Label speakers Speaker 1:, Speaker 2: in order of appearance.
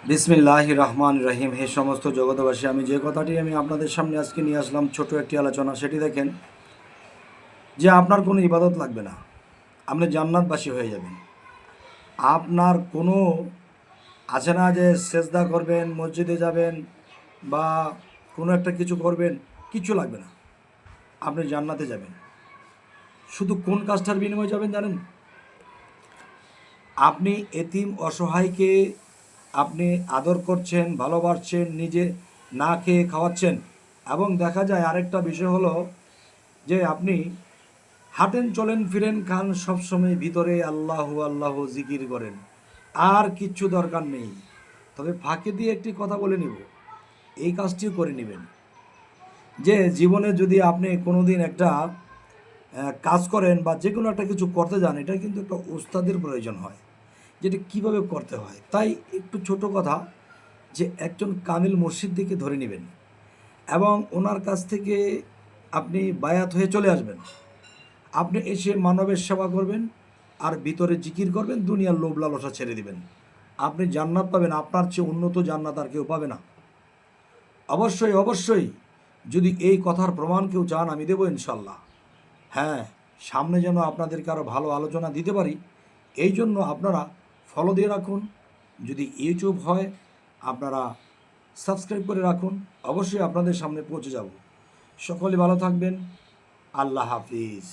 Speaker 1: বিসমিল্লাহির রহমানির রহিম। হে সমস্ত জগতবাসী, আমি যে কথাটি আপনাদের সামনে আজকে নিয়ে আসলাম, ছোট একটি আলোচনা, সেটি দেখেন যে আপনার কোনো ইবাদত লাগবে না, আপনি জান্নাতবাসী হয়ে যাবেন। আপনার কোনো আছে না যে সেজদা করবেন, মসজিদে যাবেন বা কোনো একটা কিছু করবেন, কিছু লাগবে না, আপনি জান্নাতে যাবেন। শুধু কোন কাজটার বিনিময়ে যাবেন জানেন? আপনি এতিম অসহায়কে আপনি আদর করছেন, ভালোবাসছেন, নিজে না খেয়ে খাওয়াচ্ছেন। এবং দেখা যায় আরেকটা বিষয় হলো যে আপনি হাঁটেন, চলেন, ফিরেন, খান, সবসময় ভিতরে আল্লাহু আল্লাহ জিকির করেন, আর কিচ্ছু দরকার নেই। তবে ফাঁকে দিয়ে একটি কথা বলে নিব, এই কাজটিও করে নেবেন যে জীবনে যদি আপনি কোনো দিন একটা কাজ করেন বা যে কোনো একটা কিছু করতে যান, এটা কিন্তু একটা উস্তাদের প্রয়োজন হয়, যেটা কিভাবে করতে হয়। তাই একটু ছোট কথা, যে একজন কামিল মুর্শিদকে ধরে নেবেন এবং ওনার কাছ থেকে আপনি বায়াত হয়ে চলে আসবেন। আপনি এসে মানবের সেবা করবেন আর ভিতরে জিকির করবেন, দুনিয়ার লোভ লালসা ছেড়ে দিবেন। আপনি জান্নাত পাবেন, আপনার চেয়ে উন্নত জান্নাত আর কেউ পাবে না। অবশ্যই অবশ্যই, যদি এই কথার প্রমাণ কেউ চান, আমি দেবো ইনশাল্লাহ। হ্যাঁ, সামনে যেন আপনাদেরকে আরও ভালো আলোচনা দিতে পারি, এই জন্য আপনারা ফলো দিয়ে রাখুন। যদি ইউটিউব হয়, আপনারা সাবস্ক্রাইব করে রাখুন, অবশ্যই আপনাদের সামনে পৌঁছে যাব। সকলে ভালো থাকবেন। আল্লাহ হাফিজ।